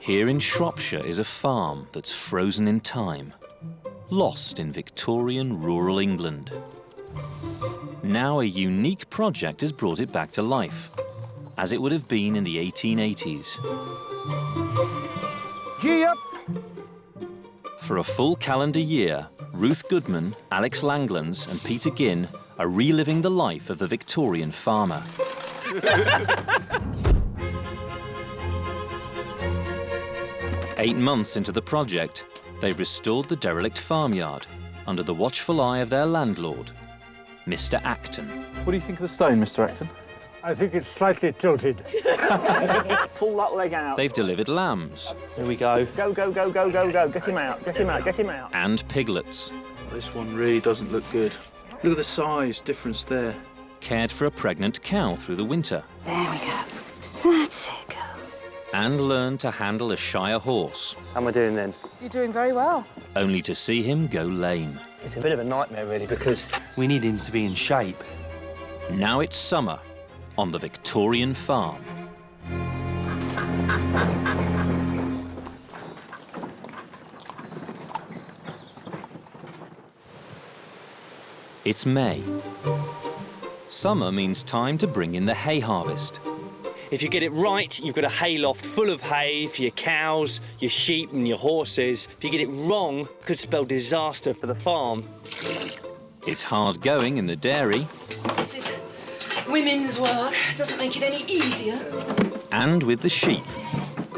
Here in Shropshire is a farm that's frozen in time, lost in Victorian rural England. Now a unique project has brought it back to life, as it would have been in the 1880s. Gee up! For a full calendar year, Ruth Goodman, Alex Langlands and Peter Ginn are reliving the life of the Victorian farmer. Eight months into the project, they've restored the derelict farmyard under the watchful eye of their landlord, Mr. Acton. What do you think of the stone, Mr. Acton? I think it's slightly tilted. Pull that leg out. They've delivered lambs. Here we go. Go, go, go, go, go, go. Get him out, get him out, get him out. And piglets. This one really doesn't look good. Look at the size difference there. Cared for a pregnant cow through the winter. There we go. That's it, girl. And learned to handle a Shire horse. How am I doing then? You're doing very well. Only to see him go lame. It's a bit of a nightmare, really, because we need him to be in shape. Now it's summer on the Victorian farm. It's May. Summer means time to bring in the hay harvest. If you get it right, you've got a hayloft full of hay for your cows, your sheep and your horses. If you get it wrong, it could spell disaster for the farm. It's hard going in the dairy. This is women's work. Doesn't make it any easier. And with the sheep.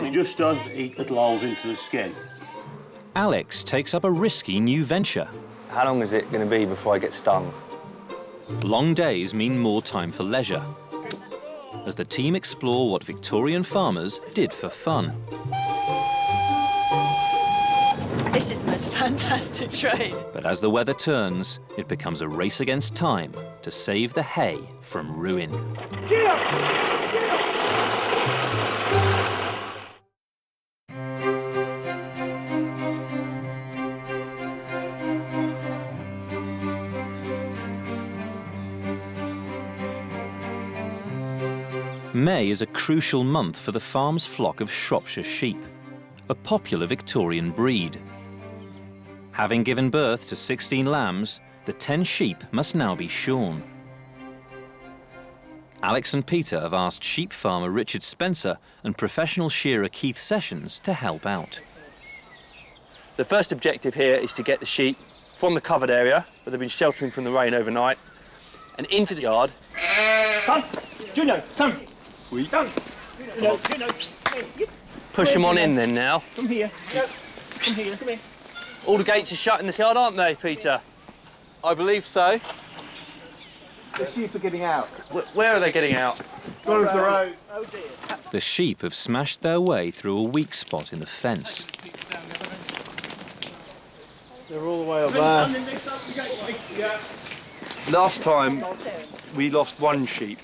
He just does eat little holes into the skin. Alex takes up a risky new venture. How long is it going to be before I get stung? Long days mean more time for leisure, as the team explore what Victorian farmers did for fun. This is the most fantastic train. But as the weather turns, it becomes a race against time to save the hay from ruin. Gee up! Gee up! May is a crucial month for the farm's flock of Shropshire sheep, a popular Victorian breed. Having given birth to 16 lambs, the 10 sheep must now be shorn. Alex and Peter have asked sheep farmer Richard Spencer and professional shearer Keith Sessions to help out. The first objective here is to get the sheep from the covered area, where they've been sheltering from the rain overnight, and into the yard. Son! Juno! Son! We Son! Juno! Juno! push them on in then now. Come here. Go. Come here. Come here. All the gates are shut in this yard, aren't they, Peter? I believe so. The sheep are getting out. Where are they getting out? Go over the road. Oh dear. The sheep have smashed their way through a weak spot in the fence. They're all the way up there. Yeah. Last time we lost one sheep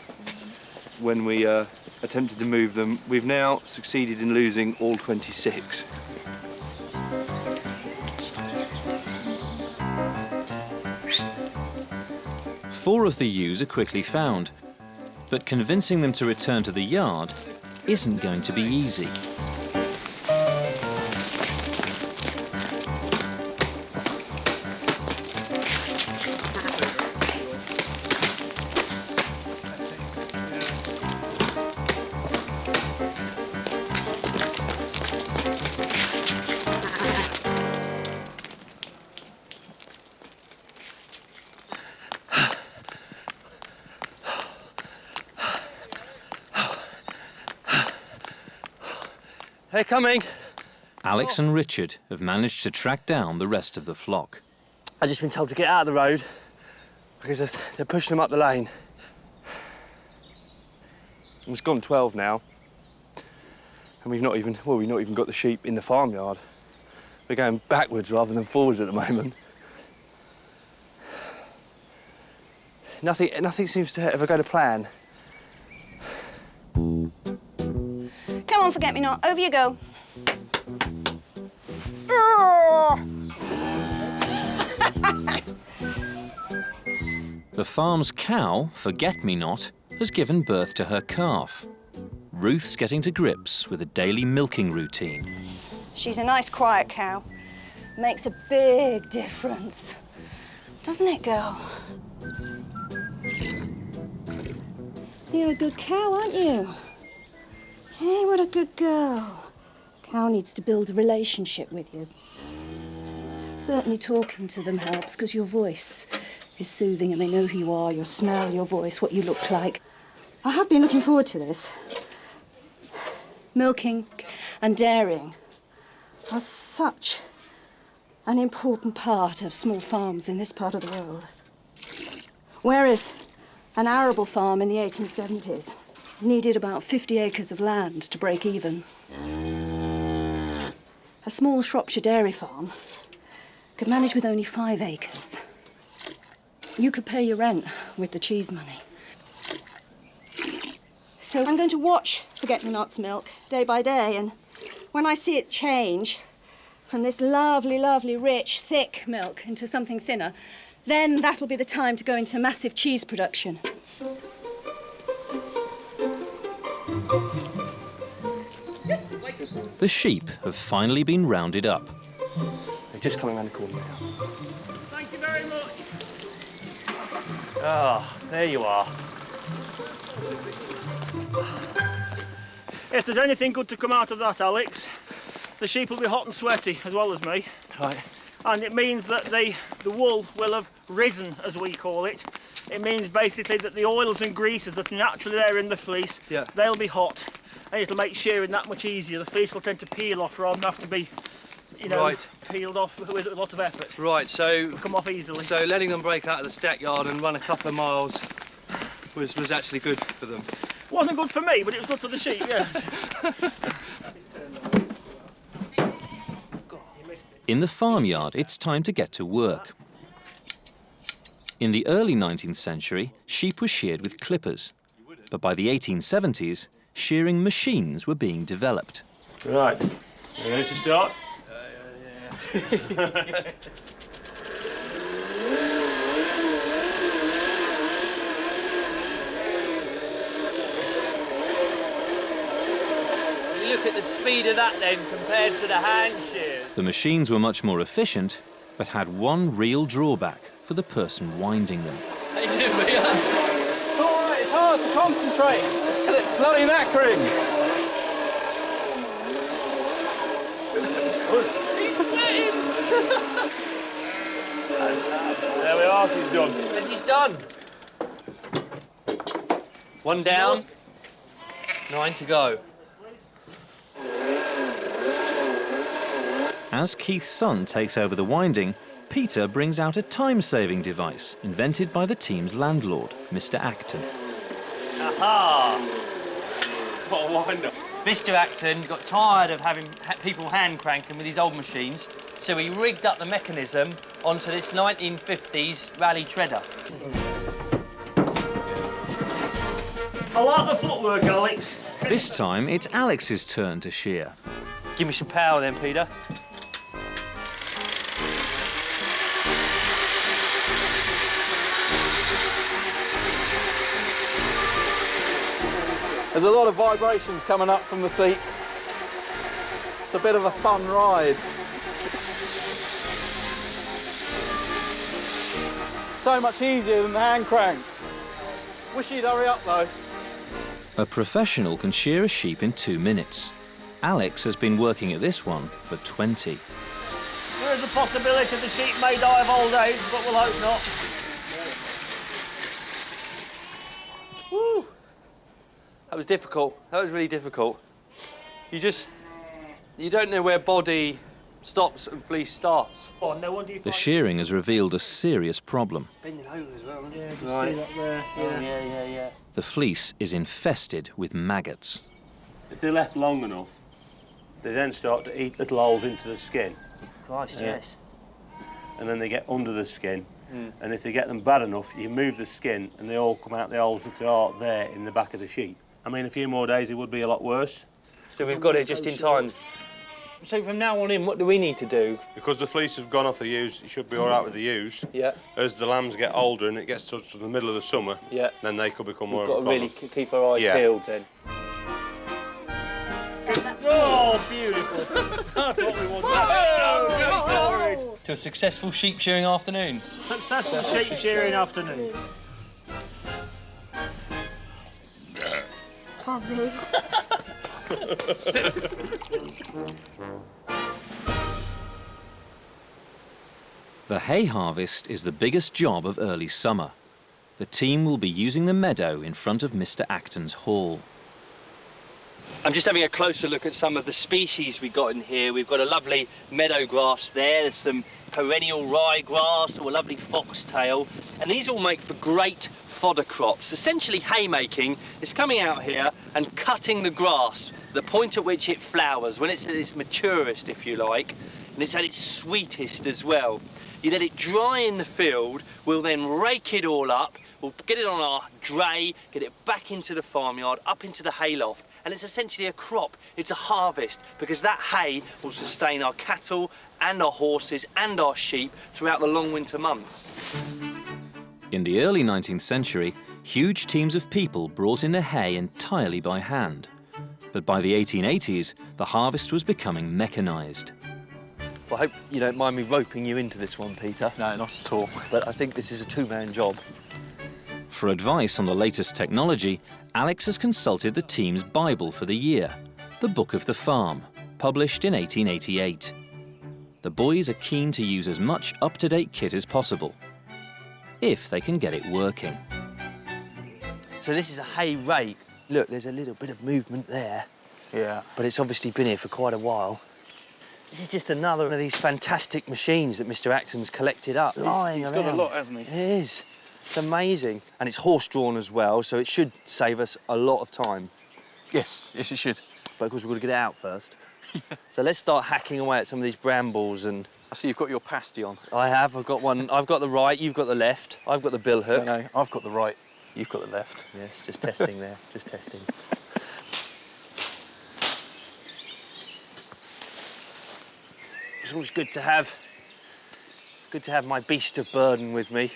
when we attempted to move them. We've now succeeded in losing all 26. Four of the ewes are quickly found, but convincing them to return to the yard isn't going to be easy. They're coming. Alex and Richard have managed to track down the rest of the flock. I've just been told to get out of the road because they're pushing them up the lane. It's gone 12 now, and we've not even got the sheep in the farmyard. We're going backwards rather than forwards at the moment. Nothing seems to ever go to plan. Come on, forget-me-not. Over you go. The farm's cow, Forget-Me-Not, has given birth to her calf. Ruth's getting to grips with a daily milking routine. She's a nice, quiet cow. Makes a big difference. Doesn't it, girl? You're a good cow, aren't you? Hey, what a good girl. Cow needs to build a relationship with you. Certainly talking to them helps, because your voice is soothing and they know who you are, your smell, your voice, what you look like. I have been looking forward to this. Milking and dairying are such an important part of small farms in this part of the world. Whereas an arable farm in the 1870s needed about 50 acres of land to break even. A small Shropshire dairy farm could manage with only 5 acres. You could pay your rent with the cheese money. So I'm going to watch Forget-Me-Not's milk day by day, and when I see it change from this lovely, lovely, rich, thick milk into something thinner, then that'll be the time to go into massive cheese production. The sheep have finally been rounded up. They're just coming around the corner now. Thank you very much. Ah, there you are. If there's anything good to come out of that, Alex, the sheep will be hot and sweaty as well as me. Right. And it means that the wool will have risen, as we call it. It means basically that the oils and greases that are naturally there in the fleece, Yeah. they'll be hot, and it'll make shearing that much easier. The fleece will tend to peel off rather than have to be, you know, Right. peeled off with a lot of effort. Right, so It'll come off easily. so letting them break out of the stackyard and run a couple of miles was actually good for them. Wasn't good for me, but it was good for the sheep, yeah. In the farmyard, it's time to get to work. In the early 19th century, sheep were sheared with clippers. But by the 1870s, shearing machines were being developed. Right, you ready to start? Look at the speed of that then compared to the hand shears. The machines were much more efficient, but had one real drawback for the person winding them. How you doing, mate? It's all right, it's hard to concentrate. And it's bloody knackering. There we are, she's done. And he's done. One down, 9 to go. As Keith's son takes over the winding, Peter brings out a time-saving device invented by the team's landlord, Mr. Acton. Aha! What a wind-up. Mr. Acton got tired of having people hand cranking with his old machines, so he rigged up the mechanism onto this 1950s rally treader. I like the footwork, Alex. This time, it's Alex's turn to shear. Give me some power then, Peter. There's a lot of vibrations coming up from the seat. It's a bit of a fun ride. So much easier than the hand crank. Wish you'd hurry up though. A professional can shear a sheep in 2 minutes. Alex has been working at this one for 20. There is a possibility the sheep may die of old age, but we'll hope not. Woo! That was difficult. That was really difficult. You don't know where body stops and fleece starts. Oh, no wonder you The find... shearing has revealed a serious problem. Bending over as well, isn't it? Yeah, just see that there. Yeah. Yeah. The fleece is infested with maggots. If they're left long enough, they then start to eat little holes into the skin. Christ, Yeah. yes. And then they get under the skin. And if they get them bad enough, you move the skin and they all come out the holes that are there in the back of the sheep. I mean, a few more days it would be a lot worse. So we've got it just in time. So from now on in, what do we need to do? Because the fleece have gone off the ewes, it should be all right with the ewes. Yeah. As the lambs get older and it gets to the middle of the summer, Yeah. then they could become We've more got of a to really problem. keep our eyes Yeah. peeled then. That's what we want. To a successful sheep shearing afternoon. Successful sheep shearing afternoon. Tommy. The hay harvest is the biggest job of early summer. The team will be using the meadow in front of Mr. Acton's hall. I'm just having a closer look at some of the species we've got in here. We've got a lovely meadow grass there. There's some perennial ryegrass or a lovely foxtail. And these all make for great fodder crops. Essentially haymaking is coming out here and cutting the grass, the point at which it flowers, when it's at its maturest, if you like, and it's at its sweetest as well. You let it dry in the field, we'll then rake it all up, we'll get it on our dray, get it back into the farmyard, up into the hayloft, and it's essentially a crop, it's a harvest, because that hay will sustain our cattle and our horses and our sheep throughout the long winter months. In the early 19th century, huge teams of people brought in the hay entirely by hand. But by the 1880s, the harvest was becoming mechanised. Well, I hope you don't mind me roping you into this one, Peter. No, not at all. But I think this is a two-man job. For advice on the latest technology, Alex has consulted the team's Bible for the year, the Book of the Farm, published in 1888. The boys are keen to use as much up-to-date kit as possible, if they can get it working. So this is a hay rake. Look, there's a little bit of movement there. Yeah. But it's obviously been here for quite a while. This is just another one of these fantastic machines that Mr. Acton's collected up. He's got a lot, hasn't he? It is. It's amazing. And it's horse-drawn as well, so it should save us a lot of time. Yes, yes, it should. But of course, we've got to get it out first. So let's start hacking away at some of these brambles and... I see you've got your pasty on. I have. I've got one. I've got the right, you've got the left. I've got the bill hook. No, I've got the right, you've got the left. Yes, just testing there, just testing. It's always good to have my beast of burden with me.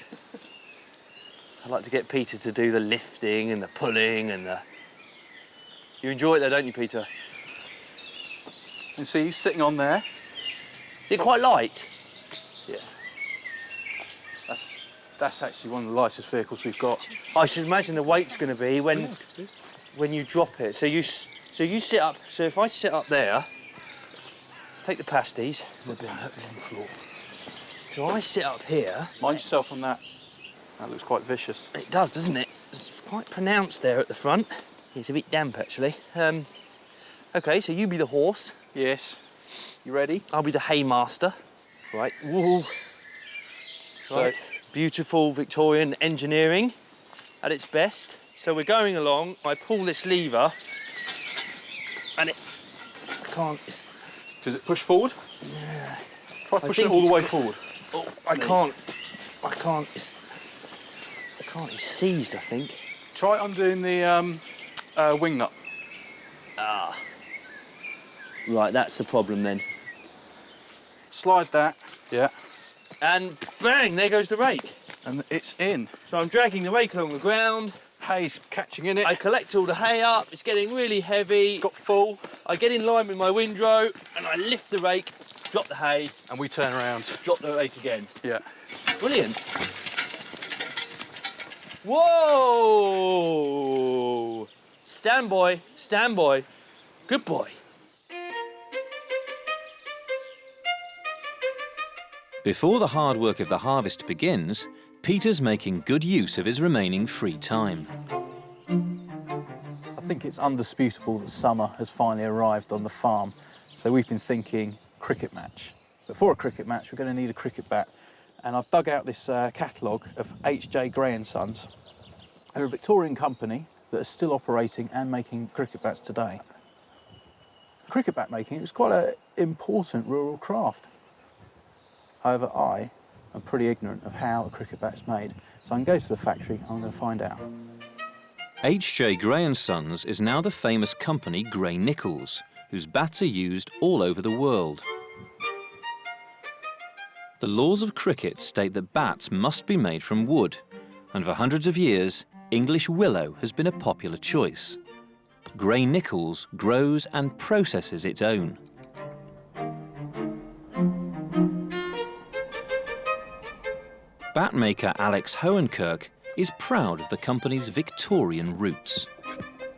I like to get Peter to do the lifting and the pulling and the... You enjoy it though, don't you, Peter? And see, sitting on there. Is it quite light? Yeah. That's actually one of the lightest vehicles we've got. I should imagine the weight's going to be when you drop it. So you sit up. So if I sit up there, take the pasties. So I sit up here. Mind yourself on that. That looks quite vicious. It does, doesn't it? It's quite pronounced there at the front. It's a bit damp, actually. OK, so you be the horse. Yes. You ready? I'll be the haymaster. Right. Whoa. Right. Beautiful Victorian engineering at its best. So we're going along. I pull this lever, and I can't. Does it push forward? Yeah. Try pushing it all the way forward. Oh, I can't. It's seized, I think. Try undoing the wing nut. Ah. Right, that's the problem then. Slide that. Yeah. And bang, there goes the rake. And it's in. So I'm dragging the rake along the ground. Hay's catching in it. I collect all the hay up. It's getting really heavy. It's got full. I get in line with my windrow and I lift the rake, drop the hay. And we turn around. Drop the rake again. Yeah. Brilliant. Whoa! Stand, boy. Stand, boy. Good boy. Before the hard work of the harvest begins, Peter's making good use of his remaining free time. I think it's undisputable that summer has finally arrived on the farm. So we've been thinking cricket match. But for a cricket match, we're going to need a cricket bat. And I've dug out this catalogue of H.J. Gray & Sons. They're a Victorian company that is still operating and making cricket bats today. Cricket bat making was quite an important rural craft. However, I am pretty ignorant of how a cricket bat is made. So I can go to the factory and I'm going to find out. H.J. Gray & Sons is now the famous company Gray Nichols, whose bats are used all over the world. The laws of cricket state that bats must be made from wood, and for hundreds of years, English willow has been a popular choice. Gray Nichols grows and processes its own. Bat maker Alex Hohenkirk is proud of the company's Victorian roots.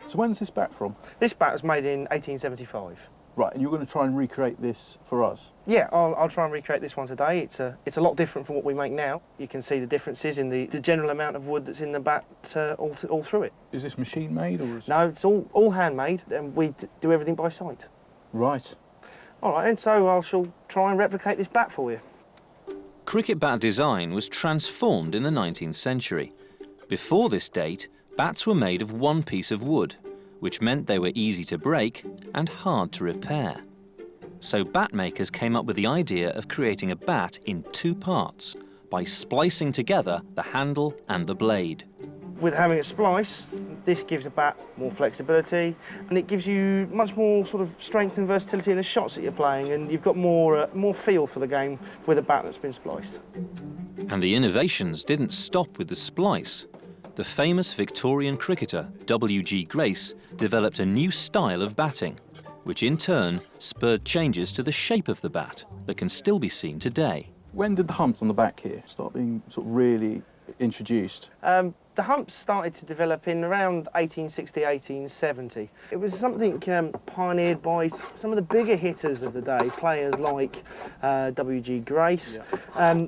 So when's this bat from? This bat was made in 1875. Right, and you're going to try and recreate this for us? Yeah, I'll try and recreate this one today. It's a lot different from what we make now. You can see the differences in the general amount of wood that's in the bat all through it. Is this machine made or is No, it's all handmade, and we do everything by sight. Right. All right, and so I shall try and replicate this bat for you. Cricket bat design was transformed in the 19th century. Before this date, bats were made of one piece of wood, which meant they were easy to break and hard to repair. So bat makers came up with the idea of creating a bat in two parts by splicing together the handle and the blade. With having a splice, this gives a bat more flexibility, and it gives you much more sort of strength and versatility in the shots that you're playing, and you've got more feel for the game with a bat that's been spliced. And the innovations didn't stop with the splice. The famous Victorian cricketer W.G. Grace developed a new style of batting, which in turn spurred changes to the shape of the bat that can still be seen today. When did the humps on the back here start being sort of really introduced? The humps started to develop in around 1860, 1870. It was something pioneered by some of the bigger hitters of the day, players like W.G. Grace. Yeah.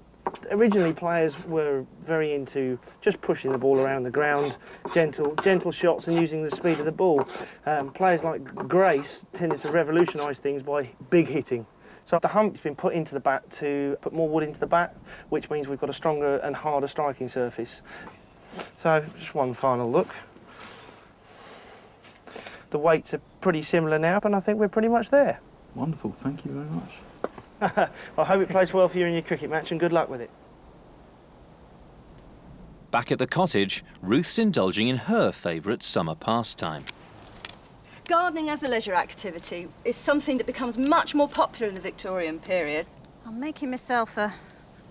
Originally, players were very into just pushing the ball around the ground, gentle shots and using the speed of the ball. Players like Grace tended to revolutionise things by big hitting. So the hump's been put into the bat to put more wood into the bat, which means we've got a stronger and harder striking surface. So just one final look. The weights are pretty similar now, and I think we're pretty much there. Wonderful, thank you very much. I hope it plays well for you in your cricket match, and good luck with it. Back at the cottage, Ruth's indulging in her favourite summer pastime. Gardening as a leisure activity is something that becomes much more popular in the Victorian period. I'm making myself a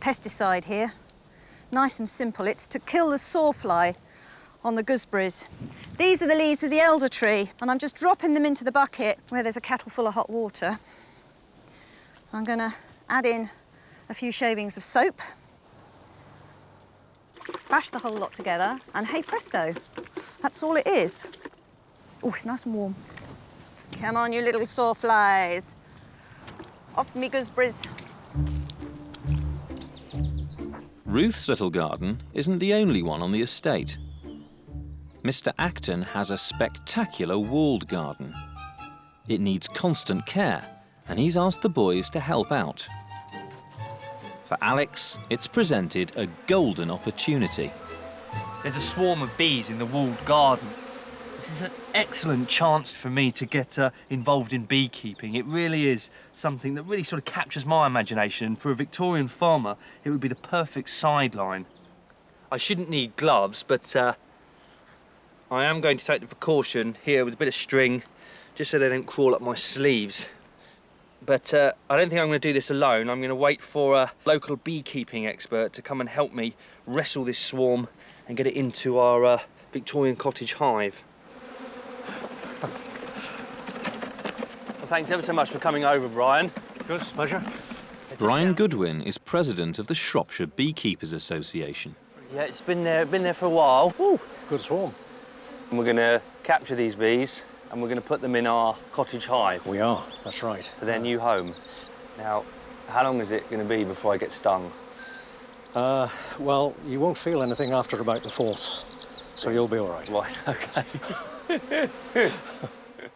pesticide here. Nice and simple. It's to kill the sawfly on the gooseberries. These are the leaves of the elder tree, and I'm just dropping them into the bucket where there's a kettle full of hot water. I'm going to add in a few shavings of soap, bash the whole lot together, and hey presto, that's all it is. Oh, it's nice and warm. Come on, you little sawflies. Off me gooseberries. Ruth's little garden isn't the only one on the estate. Mr. Acton has a spectacular walled garden. It needs constant care, and he's asked the boys to help out. For Alex, it's presented a golden opportunity. There's a swarm of bees in the walled garden. This is an excellent chance for me to get involved in beekeeping. It really is something that really sort of captures my imagination. For a Victorian farmer, it would be the perfect sideline. I shouldn't need gloves, but I am going to take the precaution here with a bit of string, just so they don't crawl up my sleeves. But I don't think I'm going to do this alone. I'm going to wait for a local beekeeping expert to come and help me wrestle this swarm and get it into our Victorian cottage hive. Well, thanks ever so much for coming over, Brian. Good, pleasure. Brian Goodwin is president of the Shropshire Beekeepers Association. Yeah, it's been there for a while. Woo. Good swarm. And we're going to capture these bees and we're going to put them in our cottage hive. We are, that's right. For their new home. Now, how long is it going to be before I get stung? Well, you won't feel anything after about the 4th, so you'll be all right. Right, OK.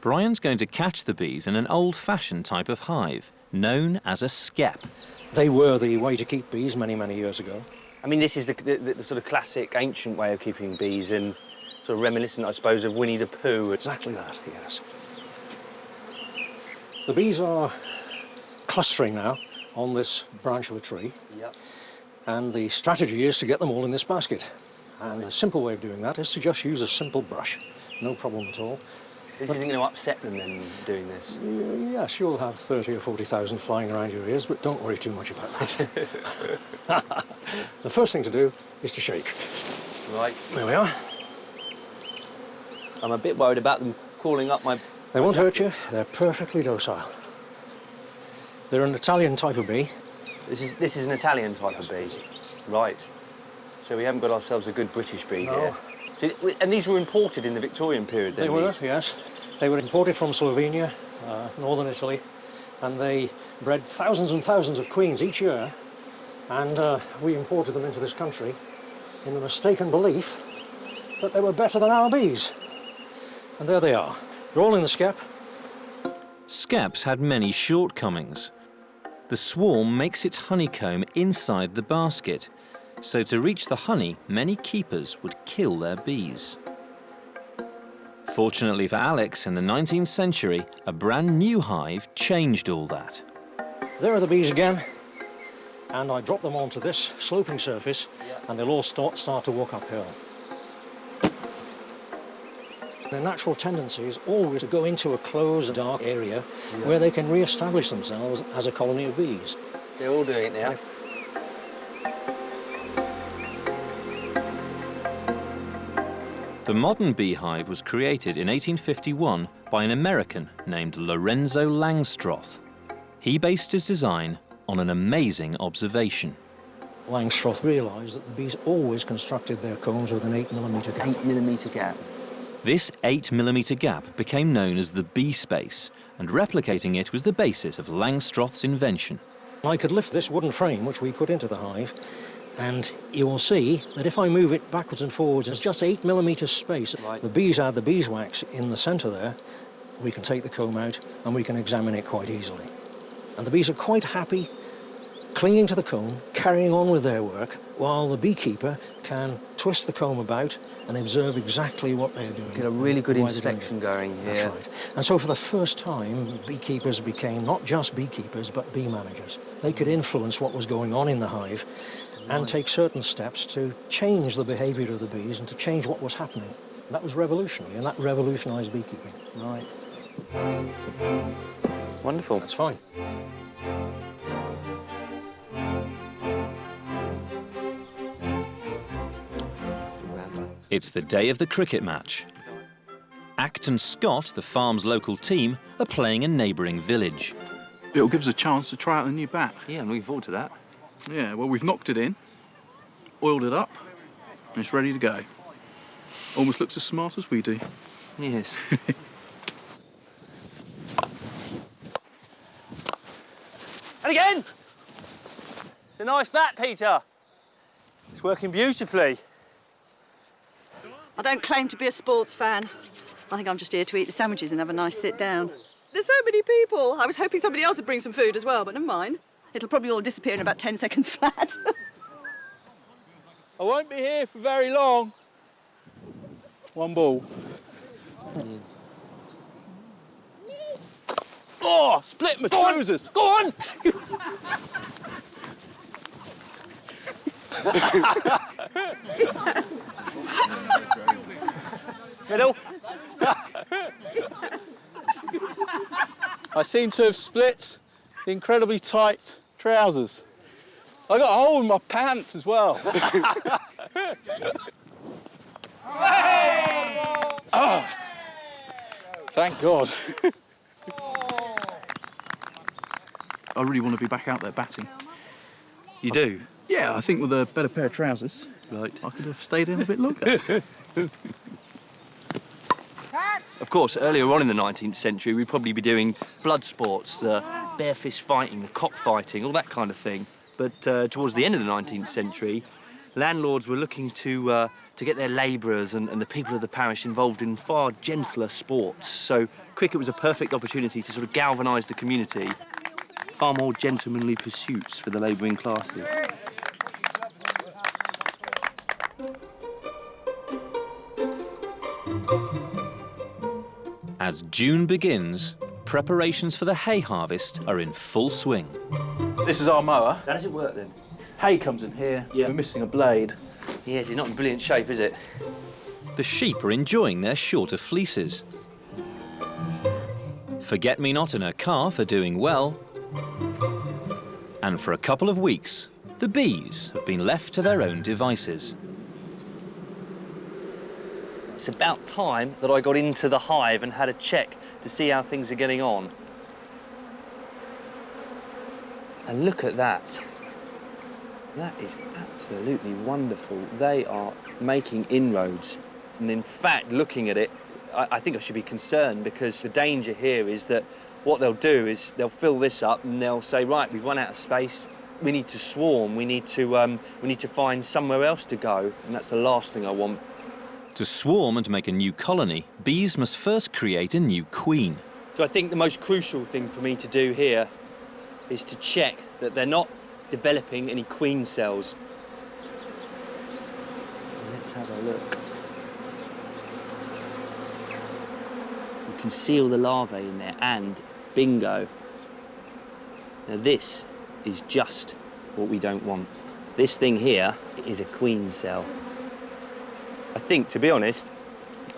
Brian's going to catch the bees in an old-fashioned type of hive, known as a skep. They were the way to keep bees many, many years ago. I mean, this is the sort of classic ancient way of keeping bees and sort of reminiscent, I suppose, of Winnie the Pooh. Exactly that, yes. The bees are clustering now on this branch of a tree. Yep. And the strategy is to get them all in this basket. And the simple way of doing that is to just use a simple brush. No problem at all. This isn't going to upset them then, doing this? Yes, you'll have 30 or 40,000 flying around your ears, but don't worry too much about that. The first thing to do is to shake. Right. There we are. I'm a bit worried about them crawling up my... They won't hurt you. They're perfectly docile. They're an Italian type of bee. This is an Italian type of bee? Right. So we haven't got ourselves a good British bee No. here. So, and these were imported in the Victorian period, then? They were, these? yes. They were imported from Slovenia, northern Italy, and they bred thousands and thousands of queens each year, and we imported them into this country in the mistaken belief that they were better than our bees. And there they are. They're all in the skep. Skeps had many shortcomings. The swarm makes its honeycomb inside the basket, so to reach the honey, many keepers would kill their bees. Fortunately for Alex, in the 19th century, a brand new hive changed all that. There are the bees again, and I drop them onto this sloping surface, and they'll all start to walk uphill. Their natural tendency is always to go into a closed, dark area where they can re-establish themselves as a colony of bees. They're all doing it now. The modern beehive was created in 1851 by an American named Lorenzo Langstroth. He based his design on an amazing observation. Langstroth realised that the bees always constructed their combs with an 8mm gap. 8mm gap. This 8mm gap became known as the bee space, and replicating it was the basis of Langstroth's invention. I could lift this wooden frame, which we put into the hive, and you will see that if I move it backwards and forwards, there's just 8mm space. Right. The bees add the beeswax in the centre there. We can take the comb out and we can examine it quite easily. And the bees are quite happy clinging to the comb, carrying on with their work, while the beekeeper can twist the comb about and observe exactly what they're doing. Get a really good why they're doing inspection it. going here. That's right. And so for the first time, beekeepers became not just beekeepers, but bee managers. They could influence what was going on in the hive and take certain steps to change the behaviour of the bees and to change what was happening. That was revolutionary, and that revolutionised beekeeping. Right. Wonderful. That's fine. It's the day of the cricket match. Acton Scott, the farm's local team, are playing a neighbouring village. It'll give us a chance to try out the new bat. Yeah, I'm looking forward to that. Yeah, well, we've knocked it in, oiled it up, and it's ready to go. Almost looks as smart as we do. Yes. And again! It's a nice bat, Peter. It's working beautifully. I don't claim to be a sports fan. I think I'm just here to eat the sandwiches and have a nice sit down. There's so many people. I was hoping somebody else would bring some food as well, but never mind. It'll probably all disappear in about 10 seconds flat. I won't be here for very long. One ball. Oh, split my trousers. Go on! Middle. I seem to have split the incredibly tight trousers. I got a hole in my pants as well. Oh, thank God. I really want to be back out there batting. You do? Yeah, I think with a better pair of trousers, right, I could have stayed in a bit longer. Of course, earlier on in the 19th century, we'd probably be doing blood sports, the bare fist fighting, the cockfighting, all that kind of thing. But towards the end of the 19th century, landlords were looking to get their labourers and the people of the parish involved in far gentler sports. So cricket was a perfect opportunity to sort of galvanise the community. Far more gentlemanly pursuits for the labouring classes. As June begins, preparations for the hay harvest are in full swing. This is our mower. How does it work then? Hay comes in here. Yeah. We're missing a blade. Yes, it's not in brilliant shape, is it? The sheep are enjoying their shorter fleeces. Forget-me-not and her calf are doing well. And for a couple of weeks, the bees have been left to their own devices. It's about time that I got into the hive and had a check to see how things are getting on. And look at that. That is absolutely wonderful. They are making inroads. And in fact, looking at it, I think I should be concerned, because the danger here is that what they'll do is they'll fill this up and they'll say, right, we've run out of space, we need to swarm, we need to find somewhere else to go, and that's the last thing I want. To swarm and make a new colony, bees must first create a new queen. So I think the most crucial thing for me to do here is to check that they're not developing any queen cells. Let's have a look. You can see all the larvae in there, and bingo. Now this is just what we don't want. This thing here is a queen cell. I think, to be honest,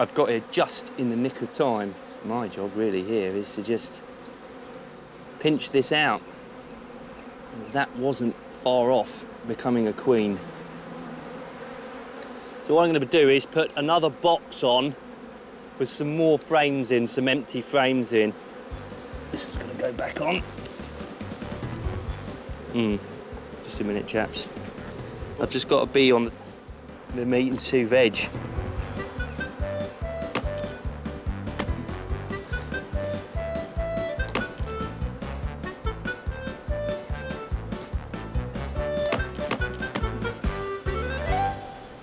I've got here just in the nick of time. My job really here is to just pinch this out. That wasn't far off becoming a queen. So what I'm going to do is put another box on with some more frames in, some empty frames in. This is going to go back on. Just a minute, chaps. I've just got to be on the meat and 2 veg.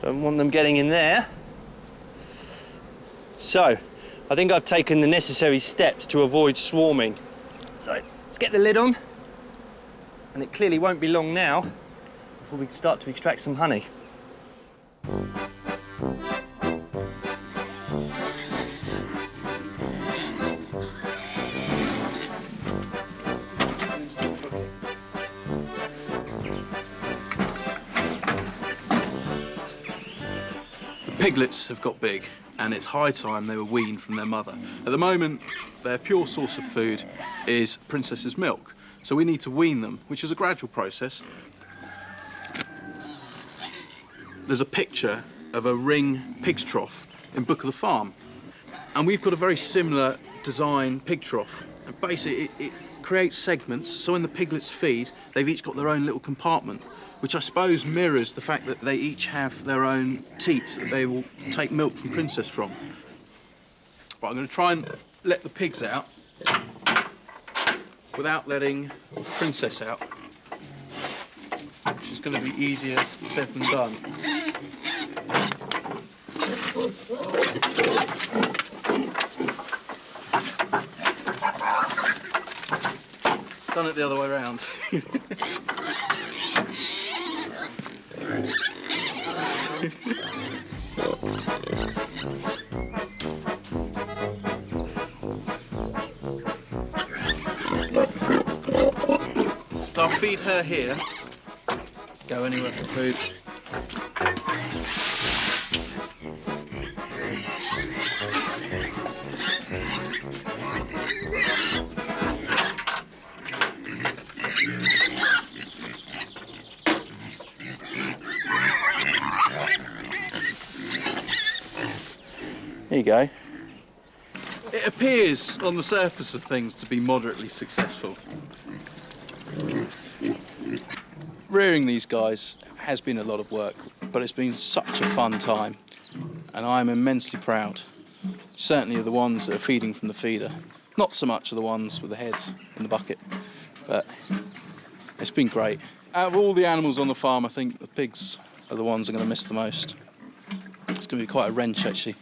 Don't want them getting in there. So, I think I've taken the necessary steps to avoid swarming. So, let's get the lid on. And it clearly won't be long now before we can start to extract some honey. Piglets have got big, and it's high time they were weaned from their mother. At the moment, their pure source of food is princess's milk, so we need to wean them, which is a gradual process. There's a picture of a ring pig's trough in Book of the Farm, and we've got a very similar design pig trough. And basically, it creates segments, so when the piglets feed, they've each got their own little compartment, which I suppose mirrors the fact that they each have their own teats that they will take milk from Princess from. But I'm going to try and let the pigs out without letting Princess out, which is going to be easier said than done. Done it the other way around. So I'll feed her here. Go anywhere for food. There you go. It appears on the surface of things to be moderately successful. Rearing these guys has been a lot of work, but it's been such a fun time, and I'm immensely proud. Certainly of the ones that are feeding from the feeder. Not so much of the ones with the heads in the bucket, but it's been great. Out of all the animals on the farm, I think the pigs are the ones I'm going to miss the most. It's going to be quite a wrench, actually.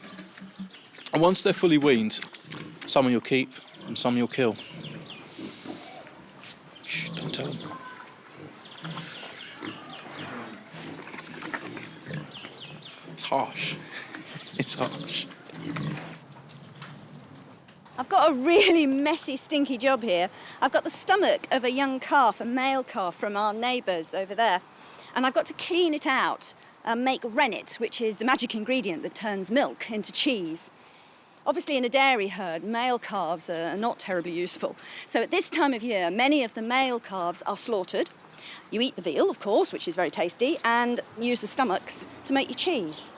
And once they're fully weaned, some you'll keep and some you'll kill. Shh, don't tell them. It's harsh. It's harsh. I've got a really messy, stinky job here. I've got the stomach of a young calf, a male calf from our neighbours over there, and I've got to clean it out and make rennet, which is the magic ingredient that turns milk into cheese. Obviously, in a dairy herd, male calves are not terribly useful. So at this time of year, many of the male calves are slaughtered. You eat the veal, of course, which is very tasty, and use the stomachs to make your cheese.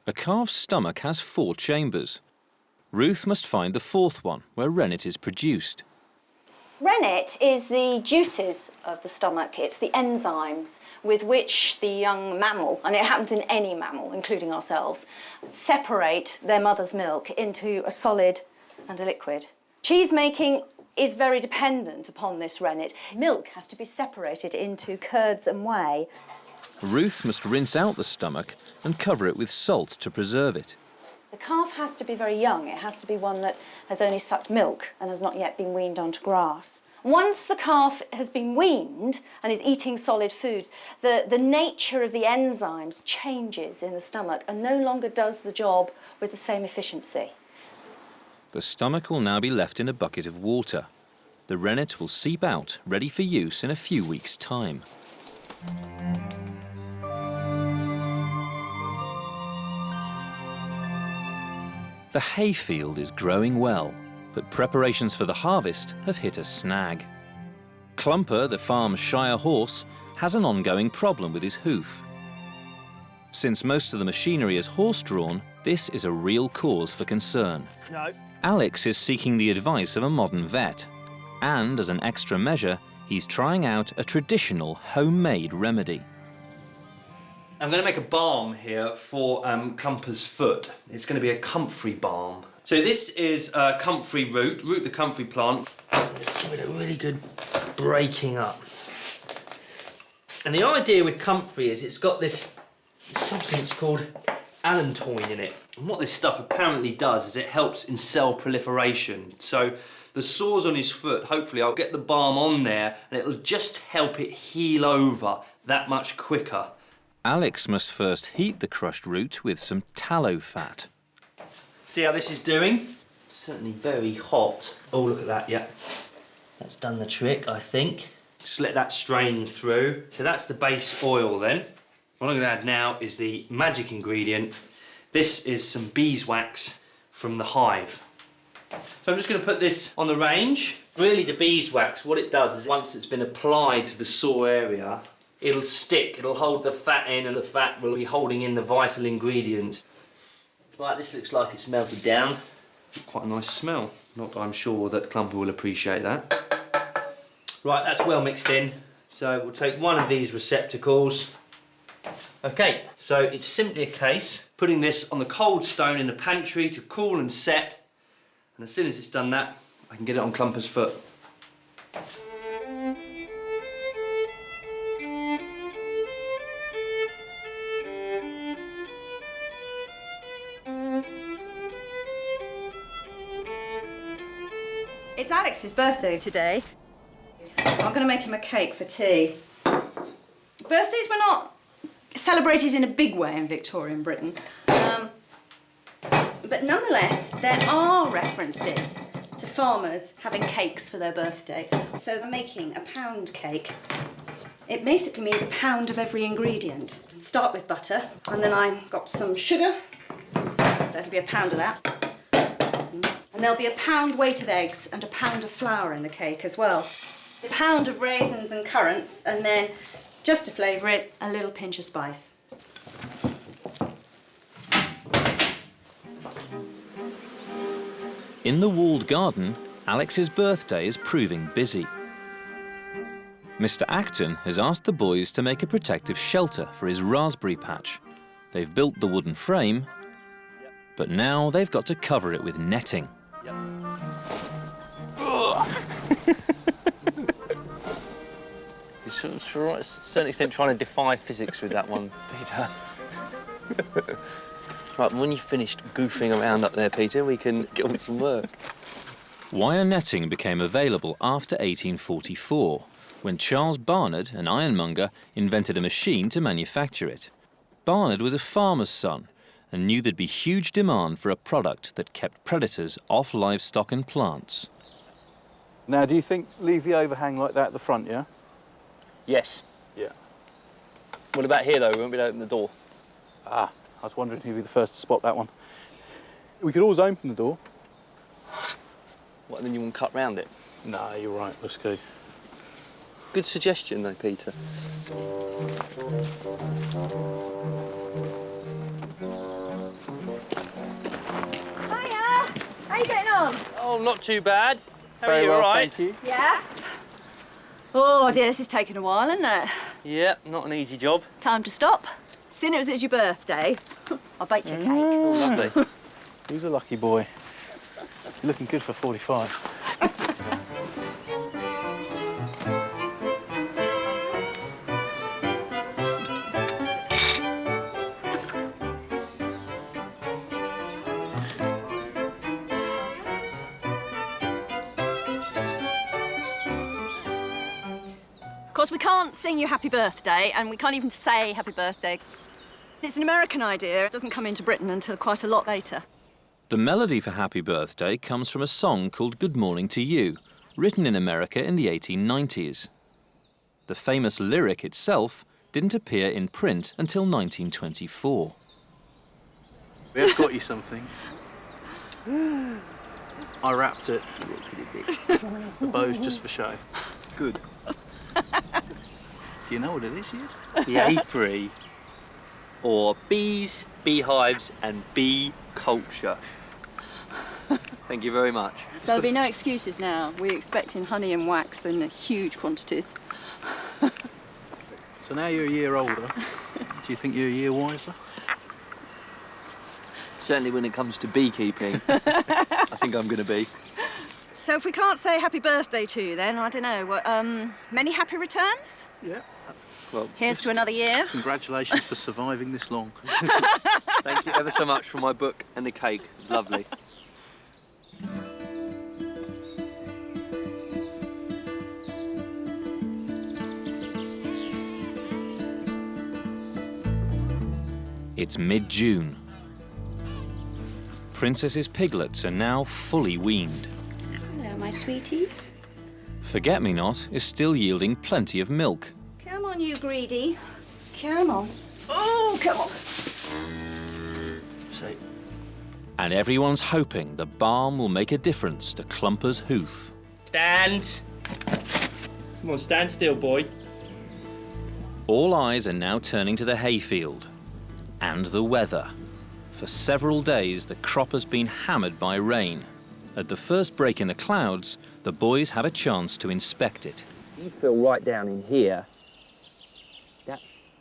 A calf's stomach has 4 chambers. Ruth must find the 4th one, where rennet is produced. Rennet is the juices of the stomach. It's the enzymes with which the young mammal, and it happens in any mammal, including ourselves, separate their mother's milk into a solid and a liquid. Cheese making is very dependent upon this rennet. Milk has to be separated into curds and whey. Ruth must rinse out the stomach and cover it with salt to preserve it. The calf has to be very young. It has to be one that has only sucked milk and has not yet been weaned onto grass. Once the calf has been weaned and is eating solid foods, the nature of the enzymes changes in the stomach and no longer does the job with the same efficiency. The stomach will now be left in a bucket of water. The rennet will seep out, ready for use in a few weeks' time. The hayfield is growing well, but preparations for the harvest have hit a snag. Clumper, the farm's shire horse, has an ongoing problem with his hoof. Since most of the machinery is horse-drawn, this is a real cause for concern. No. Alex is seeking the advice of a modern vet, and as an extra measure, he's trying out a traditional homemade remedy. I'm going to make a balm here for Clumper's foot. It's going to be a comfrey balm. So this is comfrey root the comfrey plant. Let's give it a really good breaking up. And the idea with comfrey is it's got this substance called allantoin in it. And what this stuff apparently does is it helps in cell proliferation. So the sores on his foot, hopefully I'll get the balm on there and it'll just help it heal over that much quicker. Alex must first heat the crushed root with some tallow fat. See how this is doing? Certainly very hot. Oh, look at that, yeah. That's done the trick, I think. Just let that strain through. So that's the base oil then. What I'm going to add now is the magic ingredient. This is some beeswax from the hive. So I'm just going to put this on the range. Really, the beeswax, what it does is once it's been applied to the sore area, it'll stick, it'll hold the fat in and the fat will be holding in the vital ingredients. Right, this looks like it's melted down. Quite a nice smell. Not that I'm sure that Clumper will appreciate that. Right, that's well mixed in. So we'll take one of these receptacles. Okay, so it's simply a case putting this on the cold stone in the pantry to cool and set. And as soon as it's done that, I can get it on Clumper's foot. It's Alex's birthday today, so I'm going to make him a cake for tea. Birthdays were not celebrated in a big way in Victorian Britain, but nonetheless there are references to farmers having cakes for their birthday. So I'm making a pound cake. It basically means a pound of every ingredient. Start with butter, and then I've got some sugar, so it'll be a pound of that. And there'll be a pound weight of eggs and a pound of flour in the cake as well. A pound of raisins and currants, and then, just to flavour it, a little pinch of spice. In the walled garden, Alex's birthday is proving busy. Mr. Acton has asked the boys to make a protective shelter for his raspberry patch. They've built the wooden frame, but now they've got to cover it with netting. You're to a certain extent trying to defy physics with that one, Peter. Right, when you've finished goofing around up there, Peter, we can get on with some work. Wire netting became available after 1844, when Charles Barnard, an ironmonger, invented a machine to manufacture it. Barnard was a farmer's son and knew there'd be huge demand for a product that kept predators off livestock and plants. Now, do you think leave the overhang like that at the front, yeah? Yes. Yeah. What about here, though? We won't be able to open the door. Ah, I was wondering who'd be the first to spot that one. We could always open the door. What, and then you want to cut round it? No, you're right. Let's go. Good suggestion, though, Peter. Hiya! How you getting on? Oh, not too bad. How Very are you, well, all right? thank you. Yeah? Oh dear, this is taking a while, isn't it? Yeah, not an easy job. Time to stop. Seeing it was your birthday, I'll bake you a cake. Oh, lovely. Who's a lucky boy? You're looking good for 45. Of course, we can't sing you happy birthday, and we can't even say happy birthday. It's an American idea. It doesn't come into Britain until quite a lot later. The melody for Happy Birthday comes from a song called Good Morning to You, written in America in the 1890s. The famous lyric itself didn't appear in print until 1924. We have got you something. I wrapped it. The bow's just for show. Good. Do you know what it is yet? The apiary, or bees, beehives and bee culture. Thank you very much. There'll be no excuses now. We're expecting honey and wax in huge quantities. So now you're a year older. Do you think you're a year wiser? Certainly when it comes to beekeeping, I think I'm going to be. So if we can't say happy birthday to you, then, I don't know, what, many happy returns? Yeah. Well, here's to another year. Congratulations for surviving this long. Thank you ever so much for my book and the cake. It was lovely. It's mid-June. Princess's piglets are now fully weaned. Hello, my sweeties. Forget-me-not is still yielding plenty of milk. Come on, you greedy. Come on. Oh, come on. So, And everyone's hoping the balm will make a difference to Clumper's hoof. Stand. Come on, stand still, boy. All eyes are now turning to the hayfield and the weather. For several days, the crop has been hammered by rain. At the first break in the clouds, the boys have a chance to inspect it. you feel right down in here, it's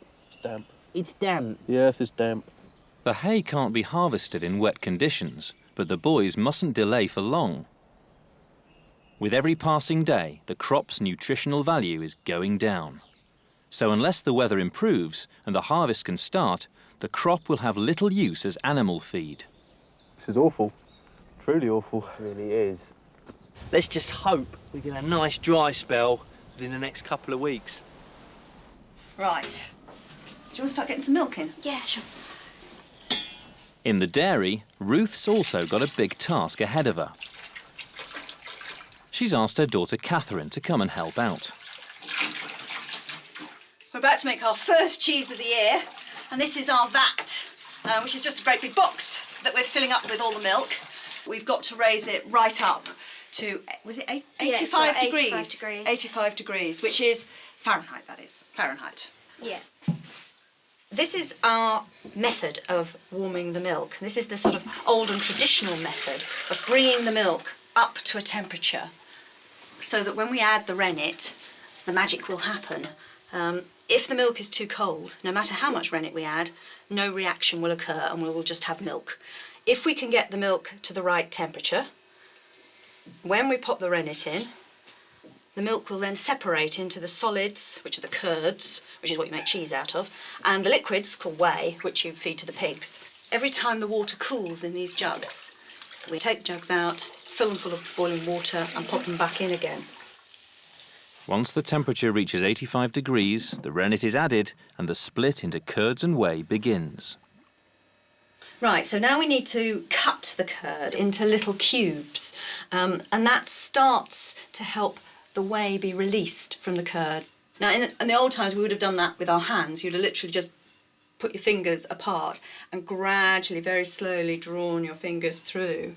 damp. It's damp. The earth is damp. The hay can't be harvested in wet conditions, but the boys mustn't delay for long. With every passing day, the crop's nutritional value is going down. So unless the weather improves and the harvest can start, the crop will have little use as animal feed. This is awful. Truly awful. It really is. Let's just hope we get a nice dry spell within the next couple of weeks. Right. Do you want to start getting some milk in? Yeah, sure. In the dairy, Ruth's also got a big task ahead of her. She's asked her daughter Catherine to come and help out. We're about to make our first cheese of the year, and this is our vat, which is just a great big box that we're filling up with all the milk. We've got to raise it right up to, was it 85 degrees? 85 degrees. 85 degrees, which is Fahrenheit, that is, Fahrenheit. Yeah. This is our method of warming the milk. This is the sort of old and traditional method of bringing the milk up to a temperature so that when we add the rennet, the magic will happen. If the milk is too cold, no matter how much rennet we add, no reaction will occur and we will just have milk. If we can get the milk to the right temperature, when we pop the rennet in, the milk will then separate into the solids, which are the curds, which is what you make cheese out of, and the liquids, called whey, which you feed to the pigs. Every time the water cools in these jugs, we take the jugs out, fill them full of boiling water and pop them back in again. Once the temperature reaches 85 degrees, the rennet is added and the split into curds and whey begins. Right, so now we need to cut the curd into little cubes, and that starts to help the whey be released from the curds. Now, in the old times, we would have done that with our hands. You'd have literally just put your fingers apart and gradually, very slowly drawn your fingers through.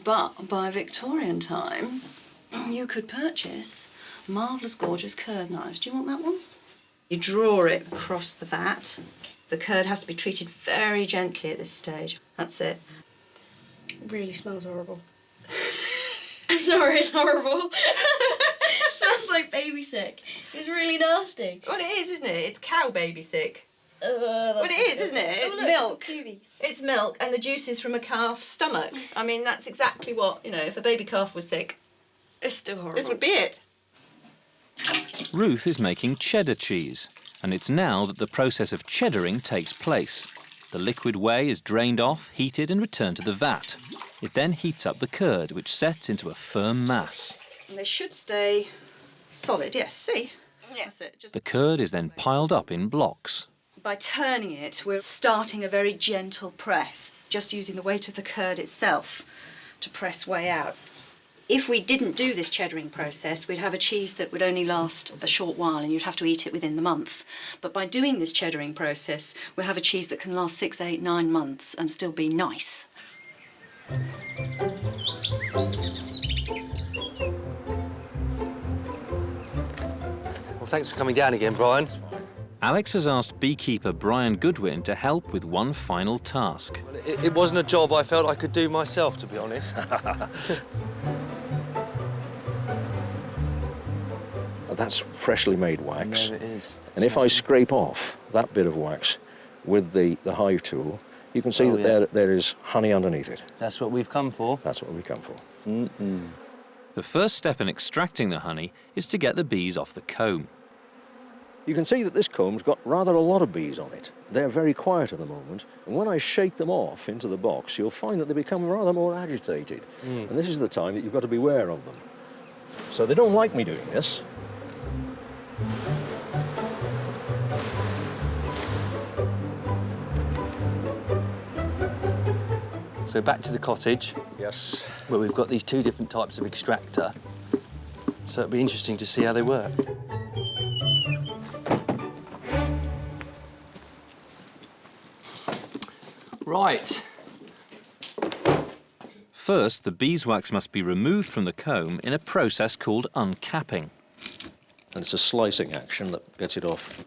But by Victorian times, you could purchase marvellous, gorgeous curd knives. Do you want that one? You draw it across the vat. The curd has to be treated very gently at this stage. That's it. It really smells horrible. sorry, it's horrible. It smells like baby sick. It's really nasty. Well, it is, isn't it? It's cow baby sick. Well, it is, isn't it? It's look, milk. It's It's milk and the juices from a calf's stomach. I mean, that's exactly what, you know, if a baby calf was sick, It's still horrible. this would be it. Ruth is making cheddar cheese, and it's now that the process of cheddaring takes place. The liquid whey is drained off, heated and returned to the vat. It then heats up the curd, which sets into a firm mass. And they should stay solid, yes, see? Yeah. That's it. Just The curd is then piled up in blocks. by turning it, we're starting a very gentle press, just using the weight of the curd itself to press whey out. If we didn't do this cheddaring process, we'd have a cheese that would only last a short while and you'd have to eat it within the month. But by doing this cheddaring process, we'll have a cheese that can last 6, 8, 9 months and still be nice. Well, thanks for coming down again, Brian. Alex has asked beekeeper Brian Goodwin to help with one final task. It wasn't a job I felt I could do myself, to be honest. That's freshly made wax. No, it is. And if I scrape off that bit of wax with the hive tool, you can see there is honey underneath it. That's what we've come for. That's what we come for. The first step in extracting the honey is to get the bees off the comb. You can see that this comb's got rather a lot of bees on it. They're very quiet at the moment, and when I shake them off into the box, you'll find that they become rather more agitated. And this is the time that you've got to beware of them. So they don't like me doing this. So back to the cottage. Yes. Where we've got these two different types of extractor. So it'll be interesting to see how they work. Right. First, the beeswax must be removed from the comb in a process called uncapping. And it's a slicing action that gets it off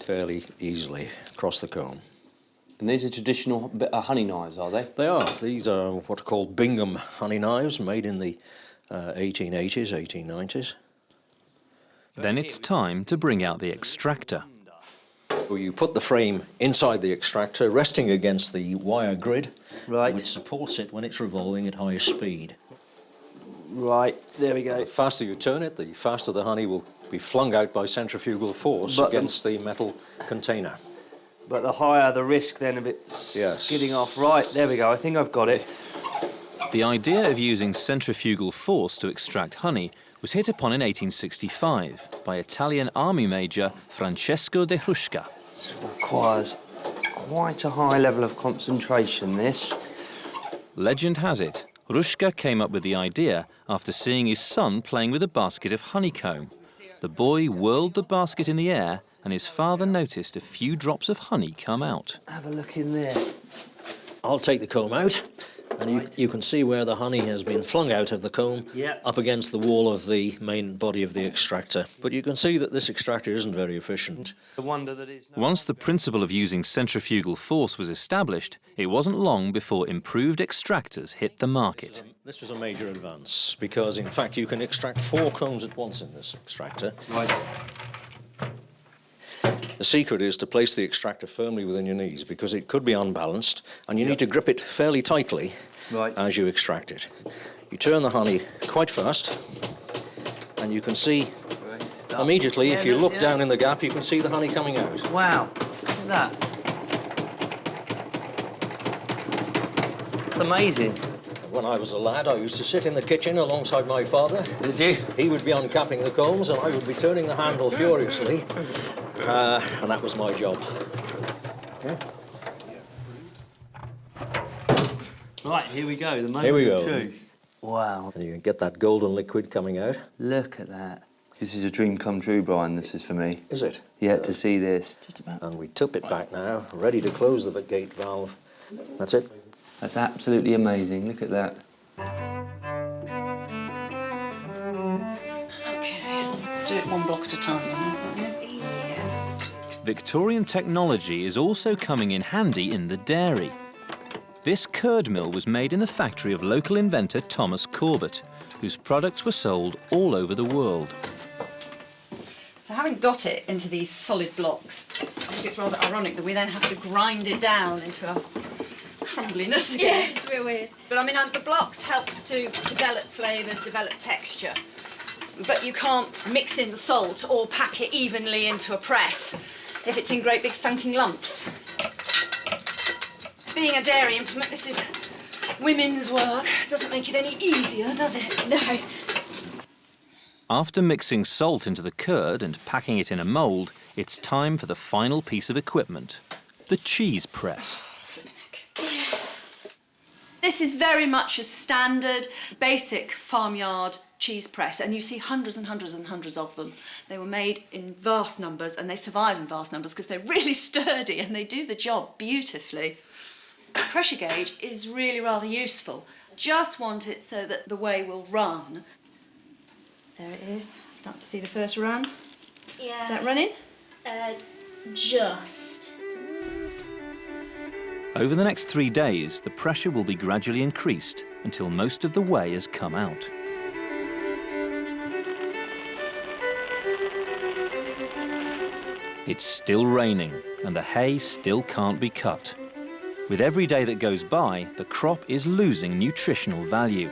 fairly easily across the comb. And these are traditional honey knives, are they? They are. These are what are called Bingham honey knives, made in the 1880s, 1890s. Then it's time to bring out the extractor. You put the frame inside the extractor, resting against the wire grid, right, which supports it when it's revolving at high speed. Right, there we go. The faster you turn it, the faster the honey will be flung out by centrifugal force against the metal container. But the higher the risk then of it skidding off. Right, there we go. I think I've got it. The idea of using centrifugal force to extract honey was hit upon in 1865 by Italian army major Francesco de Hruška. This requires quite a high level of concentration, this. Legend has it, Hruška came up with the idea after seeing his son playing with a basket of honeycomb. The boy whirled the basket in the air and his father noticed a few drops of honey come out. Have a look in there. I'll take the comb out, and you can see where the honey has been flung out of the comb, up against the wall of the main body of the extractor. But you can see that this extractor isn't very efficient. The wonder that is... Once the principle of using centrifugal force was established, it wasn't long before improved extractors hit the market. This was a major advance, because in fact you can extract 4 combs at once in this extractor. Right. The secret is to place the extractor firmly within your knees, because it could be unbalanced, and you need to grip it fairly tightly as you extract it. You turn the honey quite fast, and you can see immediately, if you look down in the gap, you can see the honey coming out. Wow, look at that. It's amazing. When I was a lad, I used to sit in the kitchen alongside my father. Did you? He would be uncapping the combs, and I would be turning the handle furiously. And that was my job. Okay. Right, here we go, the moment Here we of go. truth. Wow. And you can get that golden liquid coming out. Look at that. This is a dream come true, Brian, this is for me. Is it? Yeah, to see this. Just about. And we tip it back now, ready to close the gate valve. That's it. That's absolutely amazing. Look at that. Okay, do it one block at a time. Victorian technology is also coming in handy in the dairy. This curd mill was made in the factory of local inventor Thomas Corbett, whose products were sold all over the world. So having got it into these solid blocks, I think it's rather ironic that we then have to grind it down into a crumbliness again. Yeah, it's a bit weird. But I mean, the blocks helps to develop flavours, develop texture. But you can't mix in the salt or pack it evenly into a press if it's in great big thunking lumps. Being a dairy implement, this is women's work. Doesn't make it any easier, does it? No. After mixing salt into the curd and packing it in a mould, it's time for the final piece of equipment, the cheese press. This is very much a standard, basic farmyard cheese press, and you see hundreds and hundreds and hundreds of them. They were made in vast numbers, and they survive in vast numbers because they're really sturdy and they do the job beautifully. The pressure gauge is really rather useful. Just want it so that the whey will run. There it is. Start to see the first run. Yeah. Is that running? Just. Over the next 3 days, the pressure will be gradually increased until most of the whey has come out. It's still raining and the hay still can't be cut. With every day that goes by, the crop is losing nutritional value.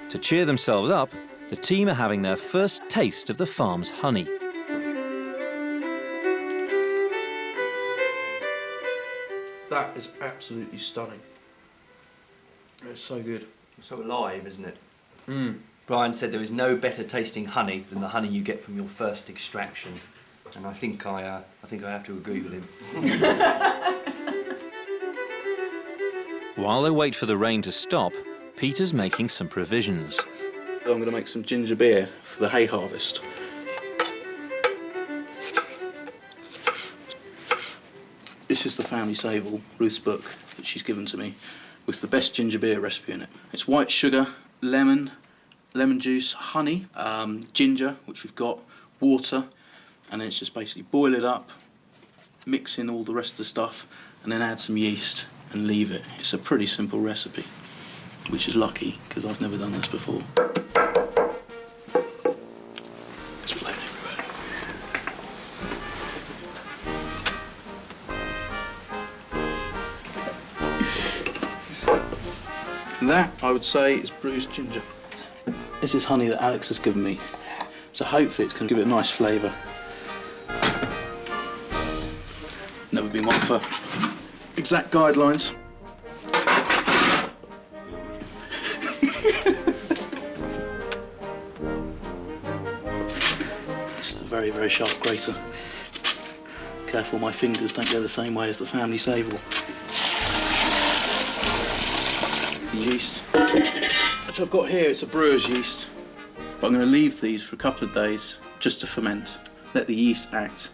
To cheer themselves up, the team are having their first taste of the farm's honey. That is absolutely stunning. It's so good. It's so alive, isn't it? Brian said there is no better tasting honey than the honey you get from your first extraction, and I think I have to agree with him. While they wait for the rain to stop, Peter's making some provisions. I'm going to make some ginger beer for the hay harvest. This is the family sable, Ruth's book, that she's given to me, with the best ginger beer recipe in it. It's white sugar, lemon juice, honey, ginger, which we've got, water, and then it's just basically boil it up, mix in all the rest of the stuff, and then add some yeast and leave it. It's a pretty simple recipe, which is lucky, because I've never done this before. It's flying everywhere. That, I would say, is bruised ginger. This is honey that Alex has given me, so hopefully it can give it a nice flavour. Never been one for exact guidelines. This is a very, very sharp grater. Careful my fingers don't go the same way as the family sable. The yeast, which I've got here, it's a brewer's yeast. But I'm going to leave these for a couple of days just to ferment, let the yeast act,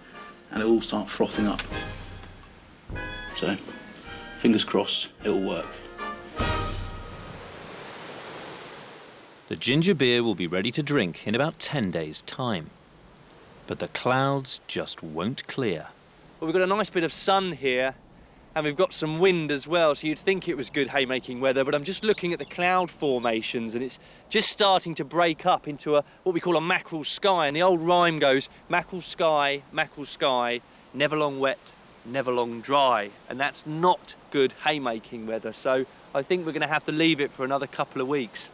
and it'll all start frothing up. So, fingers crossed, it'll work. The ginger beer will be ready to drink in about 10 days' time. But the clouds just won't clear. Well, we've got a nice bit of sun here, and we've got some wind as well, so you'd think it was good haymaking weather, but I'm just looking at the cloud formations, and it's just starting to break up into what we call a mackerel sky, and the old rhyme goes, mackerel sky, never long wet, never long dry, and that's not good haymaking weather, so I think we're going to have to leave it for another couple of weeks.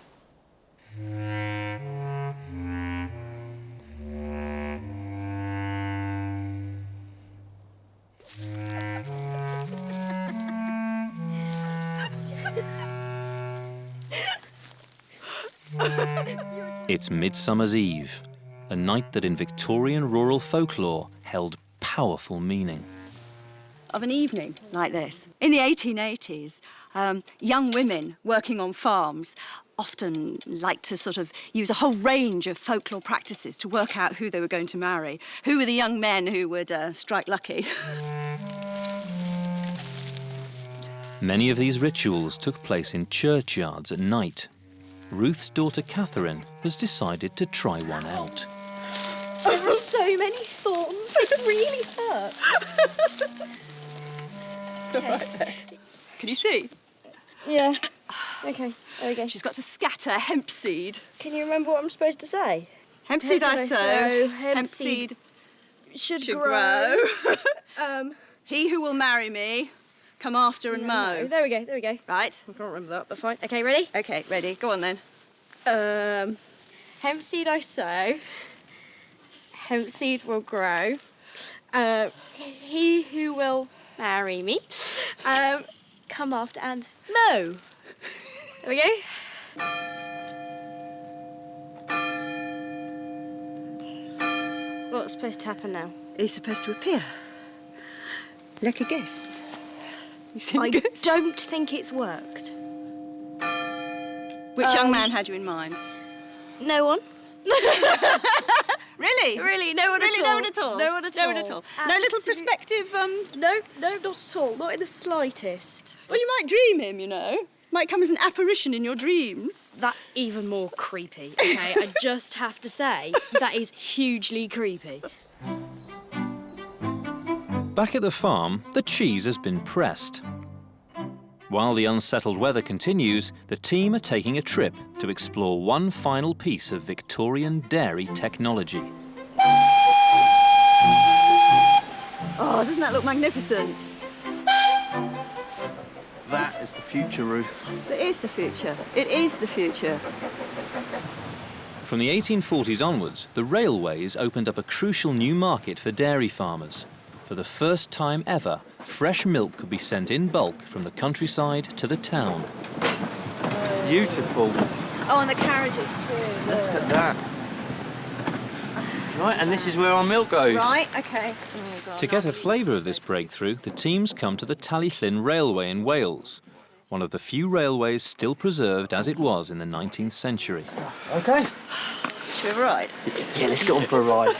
It's Midsummer's Eve, a night that in Victorian rural folklore held powerful meaning. Of an evening like this. In the 1880s, young women working on farms often liked to sort of use a whole range of folklore practices to work out who they were going to marry, who were the young men who would strike lucky. Many of these rituals took place in churchyards at night. Ruth's daughter Catherine has decided to try one out. Oh, so many thorns. It really hurt. Can you see? Yeah. Okay, there we go. She's got to scatter hemp seed. Can you remember what I'm supposed to say? Hemp seed I sow, hemp seed should grow. He who will marry me, come after and mow. No. There we go, there we go. Right. I can't remember that, but fine. Okay, ready? Okay, ready. Go on then. Hemp seed I sow, hemp seed will grow. He who will marry me, come after and mow. There we go. What's supposed to happen now? He's supposed to appear. Like a ghost. I don't think it's worked. Which young man had you in mind? No one. Really? Really, no one at all. Really, no one at all? No one at No all. one at all. No little prospective, No, not at all. Not in the slightest. Well, you might dream him, you know. Might come as an apparition in your dreams. That's even more creepy, okay? I just have to say, that is hugely creepy. Back at the farm, the cheese has been pressed. While the unsettled weather continues, the team are taking a trip to explore one final piece of Victorian dairy technology. Oh, doesn't that look magnificent? That is the future, Ruth. It is the future. It is the future. From the 1840s onwards, the railways opened up a crucial new market for dairy farmers. For the first time ever, fresh milk could be sent in bulk from the countryside to the town. Beautiful. Oh, and the carriages too. Look at that. Right, and this is where our milk goes. Right, okay. Oh, God. To get a flavour of this breakthrough, the teams come to the Tallyllyn Railway in Wales, one of the few railways still preserved as it was in the 19th century. OK. Should we have a ride? Yeah, let's get on for a ride.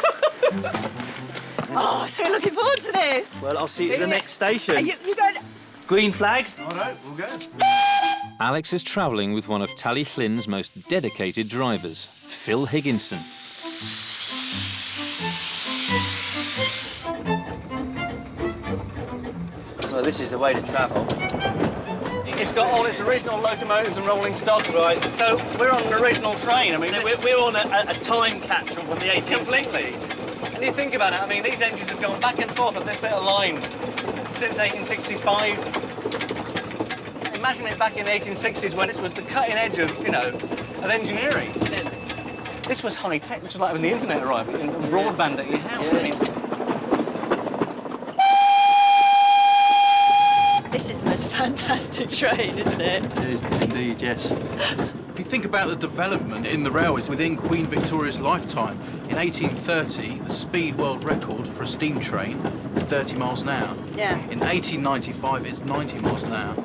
Oh, so looking forward to this. Well, I'll see you at the next station. You going? Green flag. All right, we'll go. Alex is travelling with one of Tallyllyn's most dedicated drivers, Phil Higginson. Well, this is the way to travel. It's got all its original locomotives and rolling stock. Right. So we're on an original train. I mean, So we're on a time capsule from the 1860s. And you think about it, I mean, these engines have gone back and forth on this bit of line since 1865. Imagine it back in the 1860s when it was the cutting edge of, you know, of engineering. This was high tech. This was like when the internet arrived and broadband at your house. Yeah. I mean, This is the most fantastic train, isn't it? It is indeed, yes. If you think about the development in the railways within Queen Victoria's lifetime, in 1830, the speed world record for a steam train was 30 miles an hour. Yeah. In 1895, it's 90 miles an hour.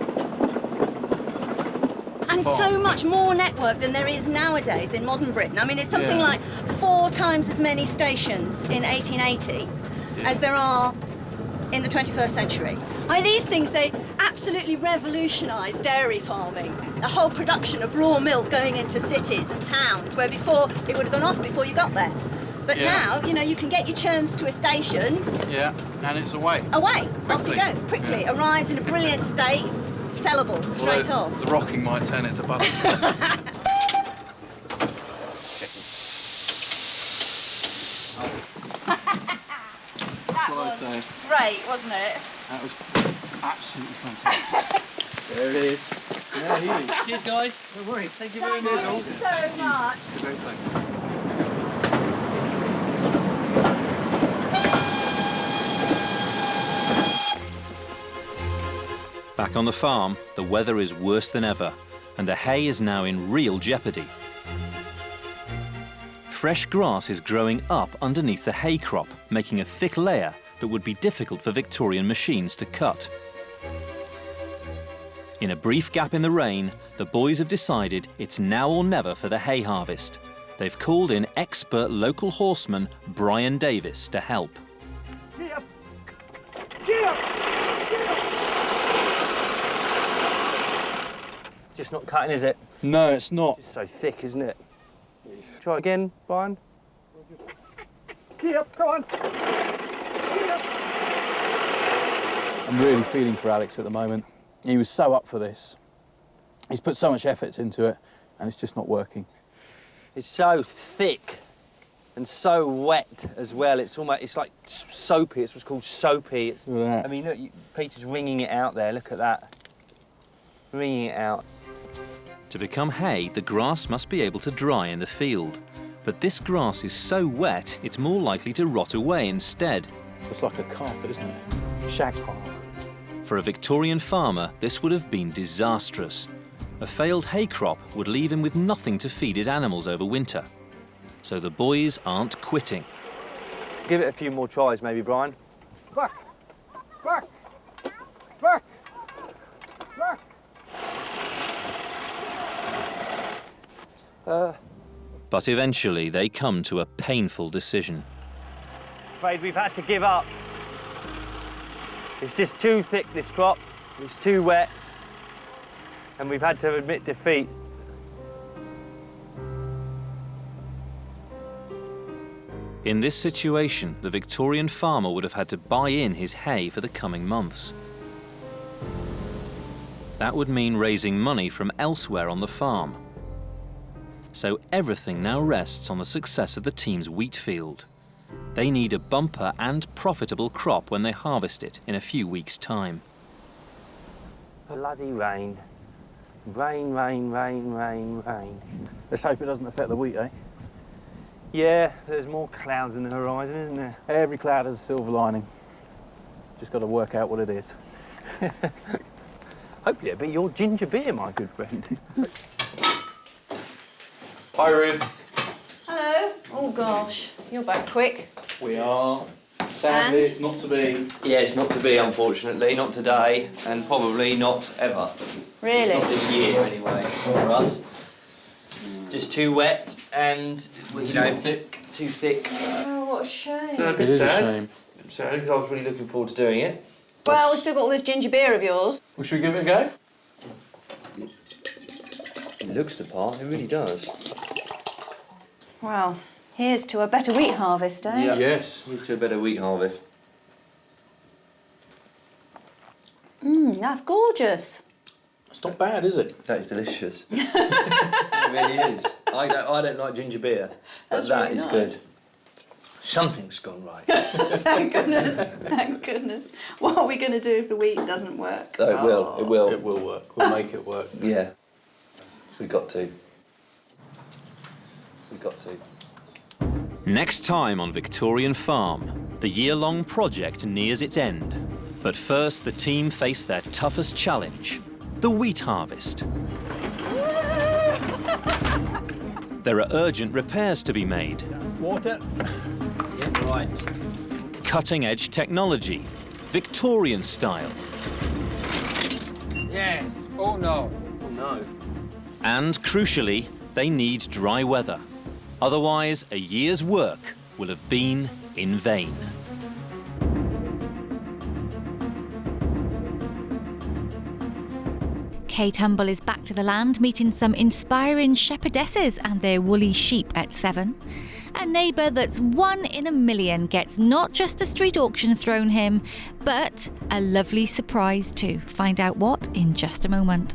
And it's so much more network than there is nowadays in modern Britain. I mean, it's something like 4 times as many stations in 1880 as there are in the 21st century. I mean, these things, they absolutely revolutionised dairy farming. The whole production of raw milk going into cities and towns, where before it would have gone off before you got there. But now, you know, you can get your churns to a station. Yeah, and it's away. Away, off you Quickly. go, quickly. Arrives in a brilliant state, sellable, straight off. The rocking might turn it to butter. That was great, wasn't it? That was absolutely fantastic. There it is. There he is. Cheers, guys. No worries. Thank you very much. So much. It's a great thing. Back on the farm, the weather is worse than ever, and the hay is now in real jeopardy. Fresh grass is growing up underneath the hay crop, making a thick layer that would be difficult for Victorian machines to cut. In a brief gap in the rain, the boys have decided it's now or never for the hay harvest. They've called in expert local horseman Brian Davis to help. Just not cutting, is it? No, it's not. It's so thick, isn't it? Try again, Brian. Yep, go on. I'm really feeling for Alex at the moment. He was so up for this. He's put so much effort into it, and it's just not working. It's so thick and so wet as well. It's like soapy. It's what's called soapy. I mean, look, Peter's wringing it out there. Look at that. Wringing it out. To become hay, the grass must be able to dry in the field. But this grass is so wet, it's more likely to rot away instead. It's like a carpet, isn't it? Shag pile. For a Victorian farmer, this would have been disastrous. A failed hay crop would leave him with nothing to feed his animals over winter. So the boys aren't quitting. Give it a few more tries, maybe, Brian. Back! Back! Back! Back! But eventually they come to a painful decision. Afraid we've had to give up. It's just too thick, this crop. It's too wet. And we've had to admit defeat. In this situation, the Victorian farmer would have had to buy in his hay for the coming months. That would mean raising money from elsewhere on the farm. So everything now rests on the success of the team's wheat field. They need a bumper and profitable crop when they harvest it in a few weeks' time. Bloody rain. Rain, rain, rain, rain, rain. Let's hope it doesn't affect the wheat, eh? Yeah, there's more clouds in the horizon, isn't there? Every cloud has a silver lining. Just got to work out what it is. Hopefully it'll be your ginger beer, my good friend. Hi, Ruth. Hello. Oh, gosh. You're back quick. We are. Sadly, it's not to be. Yeah, it's not to be, unfortunately. Not today, and probably not ever. Really? Not this year, anyway, for us. Just too wet and, you know, too thick. Oh, what a shame. No, a bit sad. A sad, because I was really looking forward to doing it. Well, we've still got all this ginger beer of yours. Well, should we give it a go? It looks the part, it really does. Well, here's to a better wheat harvest, eh? Yeah. Yes. Here's to a better wheat harvest. That's gorgeous. It's not bad, is it? That is delicious. It really is. I don't like ginger beer, but That's that really is nice. good. Something's gone right. Thank goodness, thank goodness. What are we going to do if the wheat doesn't work? Oh, it will, it will. It will work. We'll make it work. Yeah. We've got to. We've got to. Next time on Victorian Farm, the year-long project nears its end. But first, the team face their toughest challenge, the wheat harvest. There are urgent repairs to be made. Water. Yeah, right. Cutting-edge technology, Victorian style. Yes. Oh, no. Oh, no. And crucially, they need dry weather. Otherwise, a year's work will have been in vain. Kate Humble is back to the land, meeting some inspiring shepherdesses and their woolly sheep at 7. A neighbour that's 1 in a million gets not just a street auction thrown him, but a lovely surprise too. Find out what in just a moment.